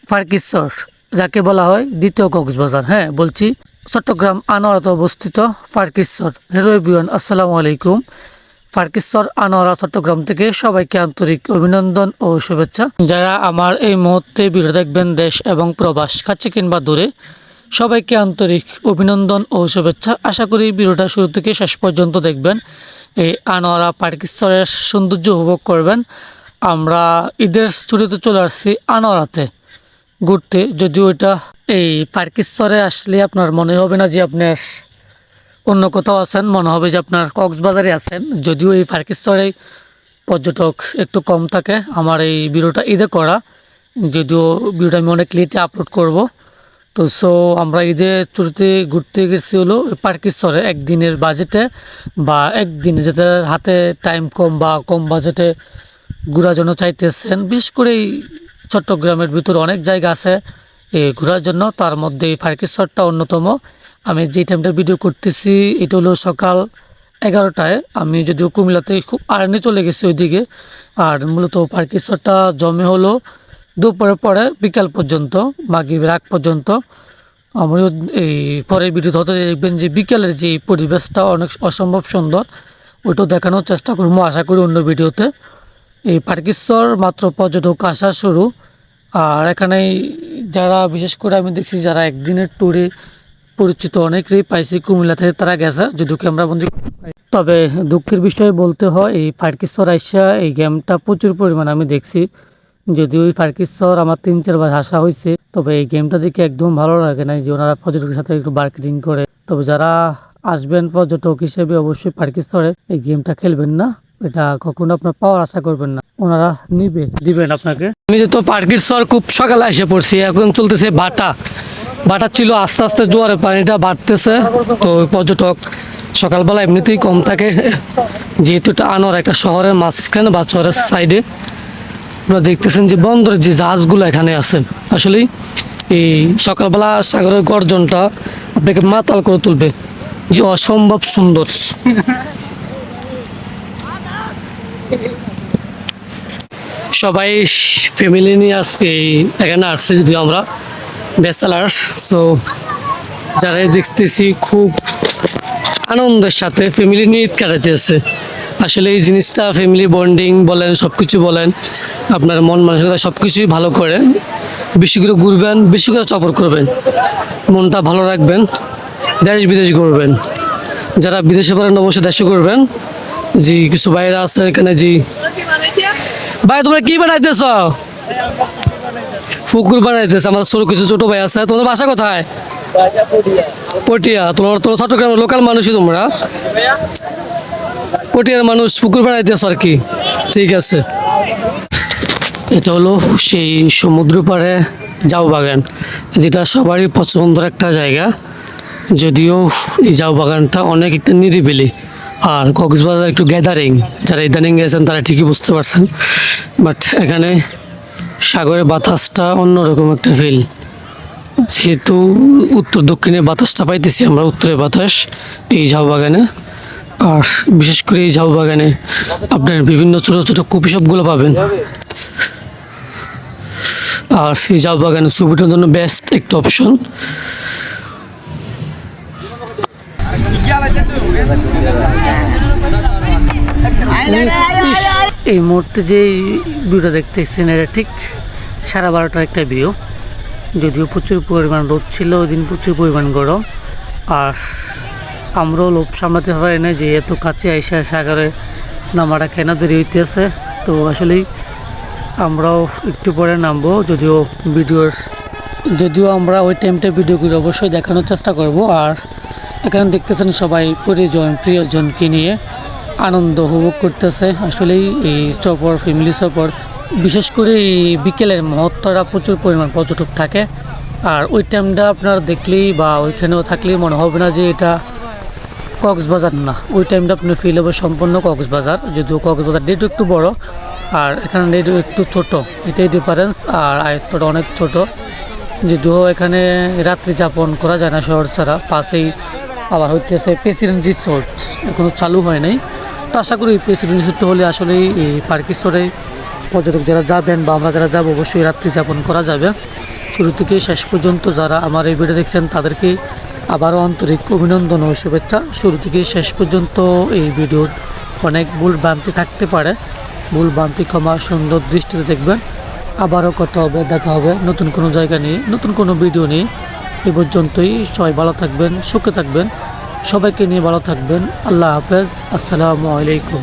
ফারকিসর, যাকে বলা হয় দ্বিতীয় কক্সবাজার। হ্যাঁ বলছি, চট্টগ্রাম আনোয়ারাতে অবস্থিত ফারকিসর। হ্যালো এভরিওয়ান, আসসালামু আলাইকুম। ফারকিসর আনোয়ারা চট্টগ্রাম থেকে সবাইকে আন্তরিক অভিনন্দন ও শুভেচ্ছা। যারা আমার এই মুহূর্তে ভিডিও দেখবেন দেশ এবং প্রবাস, কাছে কিংবা দূরে, সবাইকে আন্তরিক অভিনন্দন ও শুভেচ্ছা। আশা করি ভিডিওটা শুরু থেকে শেষ পর্যন্ত দেখবেন, এই আনোয়ারা ফারকিসরের সৌন্দর্য উপভোগ করবেন। আমরা ঈদের ছুটিতে চলে আসছি আনোয়ারাতে ঘুরতে। যদিও এটা এই ফারকিসরে আসলে আপনার মনে হবে না যে আপনার অন্য কোথাও আছেন, মনে হবে যে আপনার কক্সবাজারে আছেন। যদিও এই ফারকিসরে পর্যটক একটু কম থাকে। আমার এই ভিডিওটা ঈদে করা, যদিও ভিডিওটা আমি অনেক লেটে আপলোড করব। তো আমরা ঈদে ছুটিতে ঘুরতে গেছি হলো ফারকিসরে একদিনের বাজেটে, বা একদিনে যাদের হাতে টাইম কম বা কম বাজেটে ঘোরার জন্য চাইতেছেন। বিশেষ করে এই চট্টগ্রামের ভিতরে অনেক জায়গা আছে এই ঘোরার জন্য, তার মধ্যে এই ফারকিসরটা অন্যতম। আমি যে টাইমটা ভিডিও করতেছি এটা হলো সকাল 11টায়। আমি যদিও কুমিল্লাতে খুব আর্লি চলে গেছি ওইদিকে, আর মূলত ফারকিসরটা জমে হলো দুপুরের পরে বিকাল পর্যন্ত, মাগরিবের আগ পর্যন্ত। আমিও এই পরের ভিডিওতে হতে দেখবেন যে বিকেলের যে পরিবেশটা অনেক অসম্ভব সুন্দর, ওইটাও দেখানোর চেষ্টা করবো আশা করি অন্য ভিডিওতে। এই ফারকিসর মাত্র পর্যটক আসা শুরু। আর এখানে যারা বিশেষ করে আমি দেখছি যারা একদিনের ট্যুরে পরিচিত অনেকেই পাইছি কুমিল্লা থেকে, তারা গেছে যদিও ক্যামেরা বন্দি। তবে দুঃখের বিষয় বলতে হয়, এই ফারকিসর আইসা এই গেমটা প্রচুর পরিমাণ আমি দেখছি। যদিও এই ফারকিসর আমার 3-4 বার আসা হয়েছে, তবে এই গেমটা দেখে একদম ভালো লাগে না যে ওনারা পর্যটকের সাথে একটু মার্কেটিং করে। তবে যারা আসবেন পর্যটক হিসেবে অবশ্যই ফারকিসরে এই গেমটা খেলবেন না, এটা কখনো আপনার পাওয়ার আশা করবেন না, ওনারা দিবেন আপনাকে। আমি যেহেতু ফারকিসর খুব সকালে এসে পড়ছি, এখন চলতেছে বাটা ছিল, আস্তে আস্তে জোয়ারে পানিটা বাড়তেছে। তো পর্যটক সকালবেলা এমনিতেই কম থাকে, যেহেতু এটা আনোয়ারা একটা শহরের মাঝখানে বা শহরের সাইডে। আপনারা দেখতেছেন যে বন্দরের যে জাহাজগুলো এখানে আছে, আসলে এই সকালবেলা সাগরের গর্জনটা আপনাকে মাতাল করে তুলবে, যে অসম্ভব সুন্দর। সবাই ফ্যামিলি নিয়ে আজকে এখানে আসছে, যদিও আমরা ব্যাচেলার। সো যারা দেখতেছি খুব আনন্দের সাথে ফ্যামিলি নিয়ে ঈদ কাটাইতেছে। আসলে এই জিনিসটা ফ্যামিলি বন্ডিং বলেন, সব কিছু বলেন, আপনার মন মানসিকতা সব কিছুই ভালো করে। বেশি করে ঘুরবেন, বেশি করে সফর করবেন, মনটা ভালো রাখবেন, দেশ বিদেশ ঘুরবেন। যারা বিদেশে পারেন অবশ্যই দেশে ঘুরবেন। জি কিছু বাইরে আছে এখানে। জি ভাই, তোমরা কি বানাইতেছ? পুকুর বানাইতেছে। আমার কিছু ছোট ভাই আছে। তোমাদের বাসা কোথায়? পটিয়া। তোমরা চট্টগ্রামের লোকাল মানুষই, তোমরা পটিয়ার মানুষ, পুকুর বানাইতেছ আর কি। ঠিক আছে। এটা হলো সেই সমুদ্র পাড়ে ঝাউ বাগান, যেটা সবারই পছন্দের একটা জায়গা। যদিও এই ঝাউ বাগানটা অনেক একটা নিরিবিলি, আর কক্সবাজার একটু গ্যাদারিং। যারা ইদানিং গেছেন তারা ঠিকই বুঝতে পারছেন। বাট এখানে সাগরের বাতাসটা অন্যরকম একটা ফিল। যেহেতু উত্তর দক্ষিণে বাতাসটা পাইতেছি আমরা, উত্তরের বাতাস এই ঝাউ বাগানে। আর বিশেষ করে এই ঝাউ বাগানে আপনার বিভিন্ন ছোটো ছোটো কফি শপগুলো পাবেন। আর এই ঝাউ বাগানে ছবিটার জন্য বেস্ট একটা অপশন। এই মুহূর্তে যে ভিউটা দেখতেছেন এটা ঠিক 12:30টার একটা ভিউ। যদিও প্রচুর পরিমাণ রোদ ছিল ওই দিন, প্রচুর পরিমাণ গরম। আর আমরাও লোভ সামলাতে পারি না যে এত কাছে আইসা সাগরে নামাটা কেন দেরি হইতেছে। তো আসলেই আমরাও একটু পরে নামবো, যদিও আমরা ওই টাইমটা ভিডিও করে অবশ্যই দেখানোর চেষ্টা করব। আর এখানে দেখতেছেন সবাই প্রিয়জনকে নিয়ে আনন্দ উপভোগ করতেছে। আসলেই এই সফর, ফ্যামিলি সফর, বিশেষ করে এই বিকেলের মুহূর্তটা প্রচুর পরিমাণ পর্যটক থাকে। আর ওই টাইমটা আপনারা দেখলেই বা ওইখানেও থাকলেই মনে হবে না যে এটা কক্সবাজার না। ওই টাইমটা আপনি ফিল হবে সম্পূর্ণ কক্সবাজার। যদিও কক্সবাজার ডেটও একটু বড়, আর এখানে ডেটও একটু ছোট, এটাই ডিফারেন্স। আর আয়ত্তটা অনেক ছোট। যদিও এখানে রাত্রি যাপন করা যায় না শহর ছাড়া। পাশেই আবার হইতেছে প্রেসিডেন্ট রিসোর্ট, এখনও চালু হয় নাই। তো আশা করি প্রেসিডেন্ট রিসোর্টটা হলে আসলে এই ফারকিসরে পর্যটক যারা যাবেন বা আমরা যারা যাবো অবশ্যই রাত্রি যাপন করা যাবে। শুরু থেকে শেষ পর্যন্ত যারা আমার এই ভিডিও দেখছেন তাদেরকে আবারও আন্তরিক অভিনন্দন ও শুভেচ্ছা। শুরু থেকে শেষ পর্যন্ত এই ভিডিওর অনেক ভুল ভ্রান্তি থাকতে পারে, ভুল ভ্রান্তি ক্ষমা সুন্দর দৃষ্টিতে দেখবেন। আবারও কথা হবে, দেখা হবে নতুন কোনো জায়গা নিয়ে, নতুন কোনো ভিডিও নিয়ে। এ পর্যন্তই, সবাই ভালো থাকবেন, সুখে থাকবেন, সবাইকে নিয়ে ভালো থাকবেন। আল্লাহ হাফেজ, আসসালামু আলাইকুম।